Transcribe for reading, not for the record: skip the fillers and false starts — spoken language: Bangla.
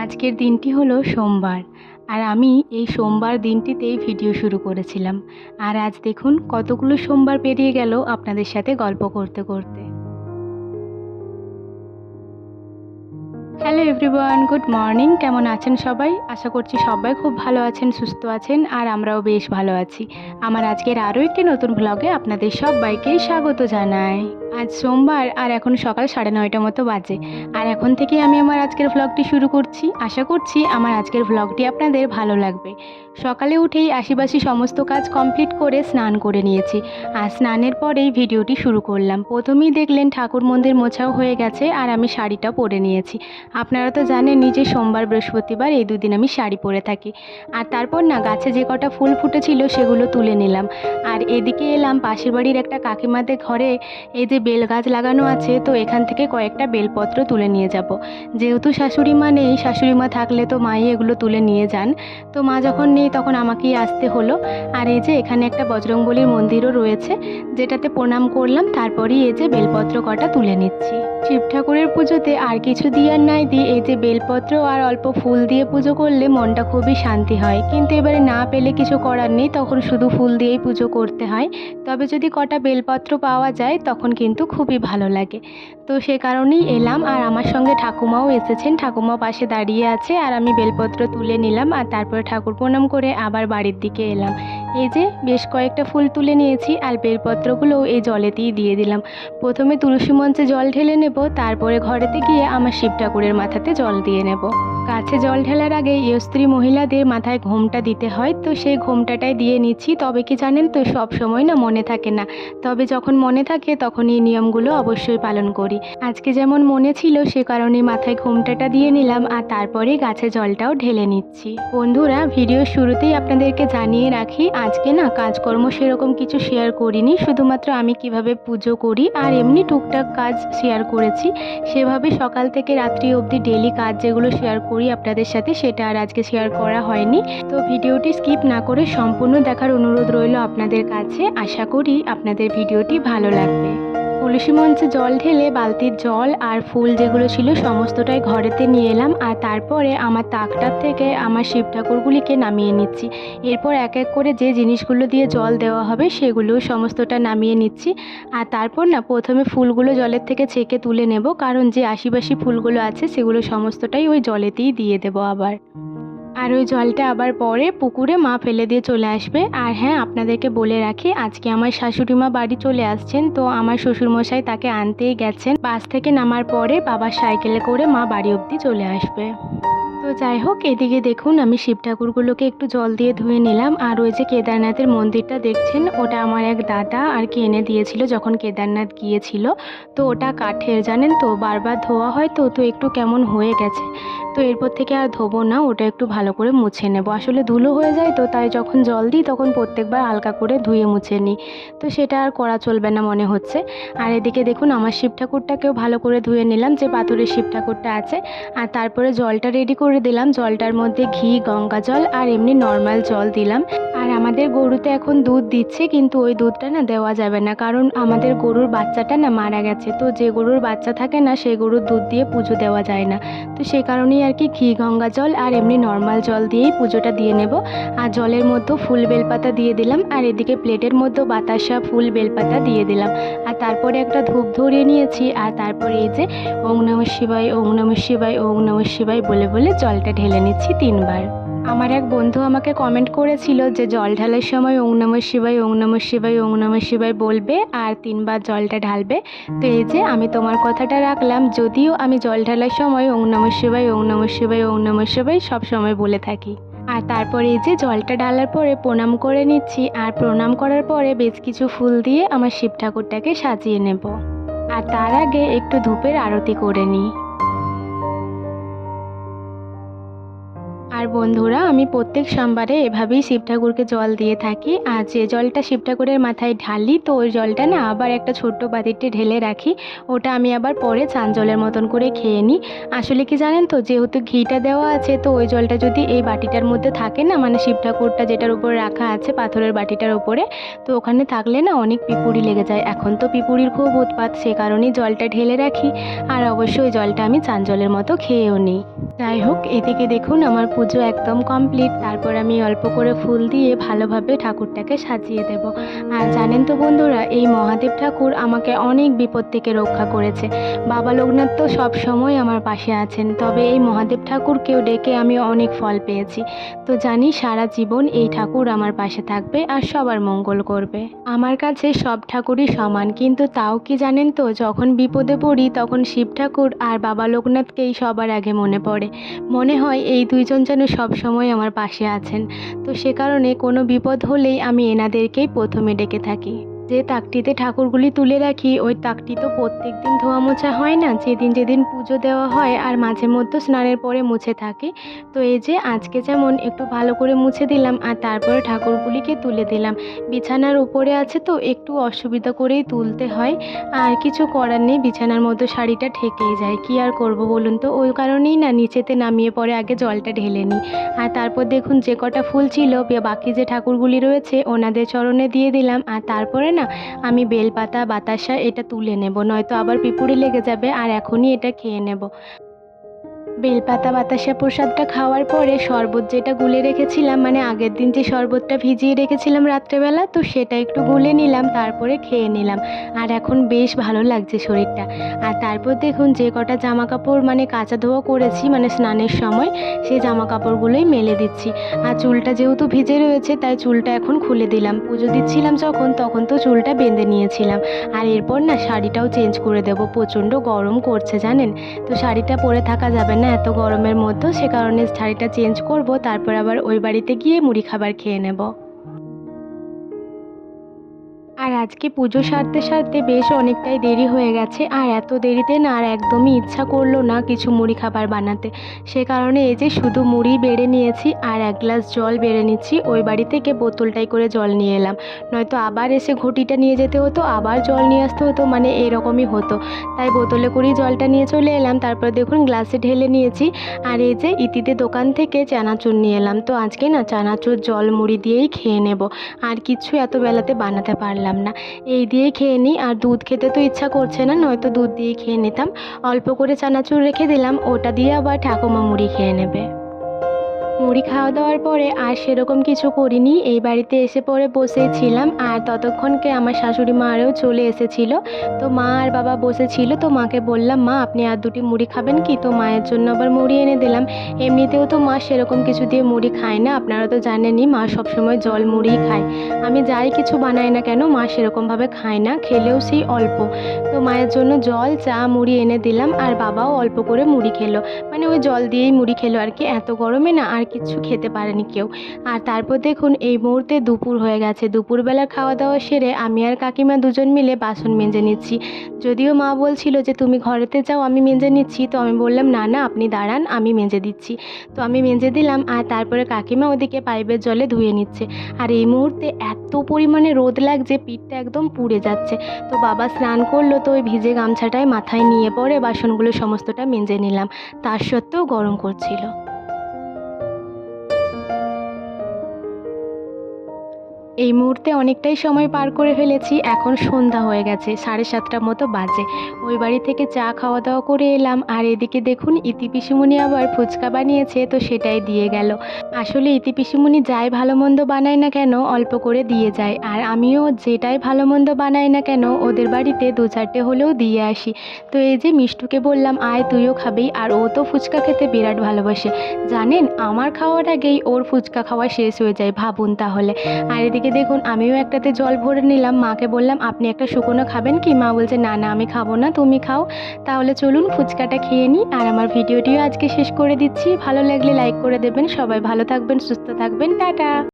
আজকের দিনটি হলো সোমবার। আর আমি এই সোমবার দিনটিতেই ভিডিও শুরু করেছিলাম। আর আজ দেখুন কতগুলো সোমবার পেরিয়ে গেল আপনাদের সাথে গল্প করতে করতে। Hello everyone, good morning. কেমন আছেন সবাই? আশা করছি সবাই খুব ভালো আছেন, সুস্থ আছেন, আর আমরাও বেশ ভালো আছি। আমার আজকের আরও একটি নতুন ভ্লগে আপনাদের সবাইকেই স্বাগত জানাই। আজ সোমবার আর এখন সকাল 9:30 মতো বাজে। আর এখন থেকে আমি আমার আজকের ভ্লগটি শুরু করছি। আশা করছি আমার আজকের ভ্লগটি আপনাদের ভালো লাগবে। সকালে উঠেই আশিবাসি সমস্ত কাজ কমপ্লিট করে স্নান করে নিয়েছি। আর স্নানের পরেই ভিডিওটি শুরু করলাম। প্রথমেই দেখলেন ঠাকুর মন্দির মোছাও হয়ে গেছে আর আমি শাড়িটা পরে নিয়েছি। আপনারা তো জানেন যে সোমবার বৃহস্পতিবার এই দুদিন আমি শাড়ি পরে থাকি। আর তারপর গাছে যে কটা ফুল ফুটেছিল সেগুলো তুলে নিলাম। আর এদিকে এলাম পাশের বাড়ির একটা কাকিমাদের ঘরে। এই যে বেল গাছ লাগানো আছে, তো এখান থেকে কয়েকটা বেলপত্র তুলে নিয়ে যাব। যেহেতু শাশুড়ি মা নেই, শাশুড়ি মা থাকলে তো মাই এগুলো তুলে নিয়ে যান। তো মা যখন নেই তখন আমাকেই আসতে হলো। আর এই যে এখানে একটা বজরংবলীর মন্দিরও রয়েছে, যেটাতে প্রণাম করলাম। তারপরেই এই যে বেলপত্র কটা তুলে নিচ্ছি। শিব ঠাকুরের পুজোতে আর কিছু দিয়ার নাই দিয়ে এই যে বেলপত্র আর অল্প ফুল দিয়ে পুজো করলে মনটা খুবই শান্তি হয়। কিন্তু এবারে না পেলে কিছু করার নেই, তখন শুধু ফুল দিয়েই পুজো করতে হয়। তবে যদি কটা বেলপত্র পাওয়া যায় তখন কিন্তু খুবই ভালো লাগে। তো সে কারণেই এলাম। আর আমার সঙ্গে ঠাকুমাও এসেছেন, ঠাকুমাও পাশে দাঁড়িয়ে আছে। আর আমি বেলপত্র তুলে নিলাম আর তারপরে ঠাকুর প্রণাম করে আবার বাড়ির দিকে এলাম। এই যে বেশ কয়েকটা ফুল তুলে নিয়েছি আর বেলপত্রগুলোও এই জলেতেই দিয়ে দিলাম। প্রথমে তুলসী মঞ্চে জল ঢেলে নেব, তারপরে ঘরেতে গিয়ে আমার শিব ঠাকুরের মাথাতে জল দিয়ে নেব। গাছে জল ঢেলার আগে স্ত্রী মহিলাদের মাথায় ঘোমটা দিতে হয়, তো সেই ঘোমটাটাই দিয়ে নিচ্ছি। তবে কি জানেন তো, সব সময় মনে থাকে না, তবে যখন মনে থাকে তখন এই নিয়মগুলো অবশ্যই পালন করি। আজকে যেমন মনে ছিল সে কারণে মাথায় ঘোমটাটা দিয়ে নিলাম আর তারপরে গাছে জলটাও ঢেলে নিচ্ছি। বন্ধুরা, ভিডিওর শুরুতেই আপনাদেরকে জানিয়ে রাখি, আজকে কাজকর্ম সেরকম কিছু শেয়ার করিনি। শুধুমাত্র আমি কিভাবে পুজো করি আর এমনি টুকটাক কাজ শেয়ার করেছি। সেভাবে সকাল থেকে রাত্রি অবধি ডেলি কাজ যেগুলো শেয়ার করি আপনাদের সাথে, সেটা আর আজকে শেয়ার করা হয়নি। তো ভিডিওটি স্কিপ না করে সম্পূর্ণ দেখার অনুরোধ রইল আপনাদের কাছে। আশা করি আপনাদের ভিডিওটি ভালো লাগবে। তুলসী মঞ্চে জল ঢেলে বালতির জল আর ফুল যেগুলো ছিল সমস্তটাই ঘরেতে নিয়ে এলাম। আর তারপরে আমার তাকটার থেকে আমার শিব ঠাকুরগুলিকে নামিয়ে নিচ্ছি। এরপর এক এক করে যে জিনিসগুলো দিয়ে জল দেওয়া হবে সেগুলো সমস্তটা নামিয়ে নিচ্ছি। আর তারপর প্রথমে ফুলগুলো জলের থেকে ছেঁকে তুলে নেব, কারণ যে আশিবাসি ফুলগুলো আছে সেগুলো সমস্তটাই ওই জলেতেই দিয়ে দেবো আবার। আর ওই জলটা আবার পরে পুকুরে মা ফেলে দিয়ে চলে আসবে। আর হ্যাঁ, আপনাদেরকে বলে রাখি, আজকে আমার শাশুড়ি মা বাড়ি চলে আসছেন। তো আমার শ্বশুরমশাই তাকে আনতেই গেছেন। বাস থেকে নামার পরে বাবার সাইকেলে করে মা বাড়ি অবধি চলে আসবে। তো যাই হোক, এদিকে দেখুন আমি শিব ঠাকুরগুলোকে একটু জল দিয়ে ধুয়ে নিলাম। আর ওই যে কেদারনাথের মন্দিরটা দেখছেন, ওটা আমার এক দাদা আর কি এনে দিয়েছিল যখন কেদারনাথ গিয়েছিল। তো ওটা কাঠের, জানেন তো, বারবার ধোয়া হয় তো তো একটু কেমন হয়ে গেছে। তো এরপর থেকে আর ধোবো না, ওটা একটু ভালো করে মুছে নেব। আসলে ধুলো হয়ে যায় তো, তাই যখন জল দিই তখন প্রত্যেকবার হালকা করে ধুয়ে মুছে নিই। তো সেটা আর করা চলবে না মনে হচ্ছে। আর এদিকে দেখুন আমার শিব ঠাকুরটাকেও ভালো করে ধুয়ে নিলাম, যে পাথরের শিব ঠাকুরটা আছে। আর তারপরে জলটা রেডি করে দিলাম। জলটার মধ্যে ঘি, গঙ্গা জল আর এমনি নর্মাল জল দিলাম। আর আমাদের গরুতে এখন দুধ দিচ্ছে, কিন্তু ওই দুধটা দেওয়া যাবে না, কারণ আমাদের গরুর বাচ্চাটা মারা গেছে। তো যে গরুর বাচ্চা থাকে না, সেই গরুর দুধ দিয়ে পুজো দেওয়া যায় না। তো সে কারণেই আর কি ঘি, গঙ্গা জল আর এমনি নর্মাল জল দিয়েই পুজোটা দিয়ে নেব। আর জলের মধ্যেও ফুল বেলপাতা দিয়ে দিলাম। আর এদিকে প্লেটের মধ্যেও বাতাসা, ফুল, বেলপাতা দিয়ে দিলাম। আর তারপরে একটা ধূপ ধরিয়ে নিয়েছি। আর তারপরে এই যে ওং নমঃ শিবায়, ওং নমঃ শিবায়, ওং নমঃ শিবায় বলে বলে জলটা ঢেলে নিচ্ছি 3 বার। আমার এক বন্ধু আমাকে কমেন্ট করেছিল যে জল ঢালার সময় ওং নমঃ শিবায়, ওং নমঃ শিবায়, ওং নমঃ শিবায় বলবে আর 3 বার জলটা ঢালবে। তো এই যে আমি তোমার কথাটা রাখলাম, যদিও আমি জল ঢালার সময় ওং নমঃ শিবায়, ওং নমঃ শিবায়, ওং নমঃ শিবায় সব সময় বলে থাকি। আর তারপরে এই যে জলটা ঢালার পরে প্রণাম করে নিচ্ছি। আর প্রণাম করার পরে বেশ কিছু ফুল দিয়ে আমার শিব ঠাকুরটাকে সাজিয়ে নেব। আর তার আগে একটু ধূপের আরতি করে নিই। আর বন্ধুরা, আমি প্রত্যেক সোমবারে এভাবেই শিব ঠাকুরকে জল দিয়ে থাকি। আর যে জলটা শিব ঠাকুরের মাথায় ঢালি, তো ওই জলটা আবার একটা ছোট্ট বাটিতে ঢেলে রাখি। ওটা আমি আবার পরে চান জলের মতন করে খেয়ে নিই। আসলে কি জানেন তো, যেহেতু ঘিটা দেওয়া আছে, তো ওই জলটা যদি এই বাটিটার মধ্যে থাকে মানে শিব ঠাকুরটা যেটার উপরে রাখা আছে পাথরের বাটিটার উপরে, তো ওখানে থাকলে অনেক পিঁপুড়ি লেগে যায়। এখন তো পিঁপুড়ির খুব উৎপাত, সে কারণেই জলটা ঢেলে রাখি। আর অবশ্যই ওই জলটা আমি চান জলের মতো খেয়েও নিই। যাই হোক, এদিকে দেখুন আমার পুজো একদম কমপ্লিট। তারপর আমি অল্প করে ফুল দিয়ে ভালোভাবে ঠাকুরটাকে সাজিয়ে দেব। আর জানেন তো বন্ধুরা, এই মহাদেব ঠাকুর আমাকে অনেক বিপদ থেকে রক্ষা করেছে। বাবা লোকনাথ তো সবসময় আমার পাশে আছেন, তবে এই মহাদেব ঠাকুরকেও ডেকে আমি অনেক ফল পেয়েছি। তো জানি সারা জীবন এই ঠাকুর আমার পাশে থাকবে আর সবার মঙ্গল করবে। আমার কাছে সব ঠাকুরই সমান, কিন্তু তাও কি জানেন তো, যখন বিপদে পড়ি তখন শিব ঠাকুর আর বাবা লোকনাথকেই সবার আগে মনে পড়ে। মনে হয় এই দুইজন যেন সবসময় আমার পাশে আছেন। তো সে কারণে কোনো বিপদ হলেই আমি এনাদেরকেই প্রথমে ডেকে থাকি। যে তাকটিতে ঠাকুরগুলি তুলে রাখি, ওই তাকটি তো প্রত্যেক দিন ধোয়া মোছা হয় না, যেদিন যেদিন পুজো দেওয়া হয় আর মাঝে মধ্যে স্নানের পরে মুছে থাকে। তো এই যে আজকে যেমন একটু ভালো করে মুছে দিলাম আর তারপরে ঠাকুরগুলিকে তুলে দিলাম। বিছানার উপরে আছে তো একটু অসুবিধা করেই তুলতে হয়, আর কিছু করার নেই, বিছানার মধ্যে শাড়িটা ঠেকেই যায়, কি আর করব বলুন তো। ওই কারণেই না নিচেতে নামিয়ে পরে আগে জলটা ঢেলে নিই। আর তারপর দেখুন যে কটা ফুল ছিল বাকি যে ঠাকুরগুলি রয়েছে ওনাদের চরণে দিয়ে দিলাম। আর তারপরে না আমি বেলপাতা বাতাসা এটা তুলে নেব, নয়তো আবার পিঁপুড়ে লেগে যাবে, আর এখনই এটা খেয়ে নেব। বেলপাতা বাতাসা প্রসাদটা খাওয়ার পরে শরবত যেটা গুলে রেখেছিলাম, মানে আগের দিন যে শরবতটা ভিজিয়ে রেখেছিলাম রাত্রেবেলা, তো সেটা একটু গুলে নিলাম, তারপরে খেয়ে নিলাম। আর এখন বেশ ভালো লাগছে শরীরটা। আর তারপর দেখুন যে কটা জামা কাপড় মানে কাচা ধোয়া করেছি মানে স্নানের সময়, সেই জামা কাপড়গুলোই মেলে দিচ্ছি। আর চুলটা যেহেতু ভিজে রয়েছে তাই চুলটা এখন খুলে দিলাম। পুজো দিচ্ছিলাম যখন তখন তো চুলটা বেঁধে নিয়েছিলাম। আর এরপর না শাড়িটাও চেঞ্জ করে দেবো, প্রচণ্ড গরম করছে জানেন। তো শাড়িটা পরে থাকা যাবে না এত গরমের মধ্যে, সে কারণে শাড়িটা চেঞ্জ করব, তারপর আবার ওই বাড়িতে গিয়ে মুড়ি খাবার খেয়ে নেব। আর আজকে পুজো সারতে সারতে বেশ অনেকটাই দেরি হয়ে গেছে, আর এত দেরিতে না আর একদমই ইচ্ছা করলো না কিছু মুড়ি খাবার বানাতে। সে কারণে এই যে শুধু মুড়ি বেড়ে নিয়েছি আর এক গ্লাস জল বেড়ে নিচ্ছি। ওই বাড়ি থেকে বোতলটাই করে জল নিয়ে এলাম, নয়তো আবার এসে ঘটিটা নিয়ে যেতে হতো, আবার জল নিয়ে আসতে হতো, মানে এরকমই হতো। তাই বোতলে করেই জলটা নিয়ে চলে এলাম। তারপর দেখুন গ্লাসে ঢেলে নিয়েছি। আর এই যে ইতিতে দোকান থেকে চানাচুর নিয়ে এলাম, তো আজকে না চানাচুর জল মুড়ি দিয়েই খেয়ে নেব, আর কিছু এত বেলাতে বানাতে পারলাম না, এই দিয়েই খেয়ে নিই। আর দুধ খেতে তো ইচ্ছা করছে না, নয়তো দুধ দিয়ে খেয়ে নিতাম। অল্প করে চানাচুর রেখে দিলাম, ওটা দিয়ে আবার ঠাকুমা মুড়ি খেয়ে নেবে। মুড়ি খাওয়া দাওয়ার পরে আর সেরকম কিছু করিনি, এই বাড়িতে এসে পরে বসেই ছিলাম। আর ততক্ষণকে আমার শাশুড়ি মা আরও চলে এসেছিল। তো মা আর বাবা বসেছিল, তো মাকে বললাম মা আপনি আর দুটি মুড়ি খাবেন কি, তো মায়ের জন্য আবার মুড়ি এনে দিলাম। এমনিতেও তো মা সেরকম কিছু দিয়ে মুড়ি খায় না, আপনারা তো জানেনই মা সবসময় জল মুড়িই খায়। আমি যাই কিছু বানাই না কেন মা সেরকমভাবে খায় না, খেলেও সেই অল্প। তো মায়ের জন্য জল চা মুড়ি এনে দিলাম, আর বাবাও অল্প করে মুড়ি খেলো, মানে ওই জল দিয়েই মুড়ি খেলো আর কি, এত গরমে না আর কিছু খেতে পারেনি কেউ। আর তারপর দেখুন এই মুহূর্তে দুপুর হয়ে গেছে, দুপুরবেলা খাওয়া দাওয়া সেরে আমি আর কাকিমা দুজন মিলে বাসন মেজে নিচ্ছি। যদিও মা বলছিল যে তুমি ঘরেতে যাও আমি মেজে নিচ্ছি, তো আমি বললাম না না আপনি দাঁড়ান আমি মেজে দিচ্ছি। তো আমি মেজে দিলাম, আর তারপরে কাকিমা ওদিকে পাইপের জলে ধুয়ে নিচ্ছে। আর এই মুহূর্তে এত পরিমাণে রোদ লাগছে, পিঠটা একদম পুড়ে যাচ্ছে। তো বাবা স্নান করলো, তো ওই ভিজে গামছাটায় মাথায় নিয়ে পরে বাসনগুলো সমস্তটা মেজে নিলাম, তার সত্ত্বেও গরম করছিল। এই মুহূর্তে অনেকটাই সময় পার করে ফেলেছি, এখন সন্ধ্যা হয়ে গেছে, 7:30 মতো বাজে। ওই বাড়ি থেকে চা খাওয়া দাওয়া করে এলাম, আর এদিকে দেখুন ইতি পিসিমণি আবার ফুচকা বানিয়েছে, তো সেটাই দিয়ে গেল। আসলে ইতি পিসিমণি যাই ভালো মন্দ বানায় না কেন অল্প করে দিয়ে যায়, আর আমিও যেটাই ভালো মন্দ বানাই না কেন ওদের বাড়িতে 2-4টে হলেও দিয়ে আসি। তো এই যে মিষ্টুকে বললাম আয় তুইও খাবি, আর ও তো ফুচকা খেতে বিরাট ভালোবাসে জানেন, আমার খাওয়ার আগেই ওর ফুচকা খাওয়া শেষ হয়ে যায়, ভাবুন তাহলে। আর এদিকে দেখুন আমিও একটাতে জল ভরে নিলাম, মাকে বললাম আপনি একটা শুকনো খাবেন কি, মা বলছে না না আমি খাবো না তুমি খাও। তাহলে চলুন ফুচকাটা খেয়ে নিই। আর আমার ভিডিওটিও আজকে শেষ করে দিচ্ছি, ভালো লাগলে লাইক করে দেবেন, সবাই ভালো থাকবেন সুস্থ থাকবেন, টাটা।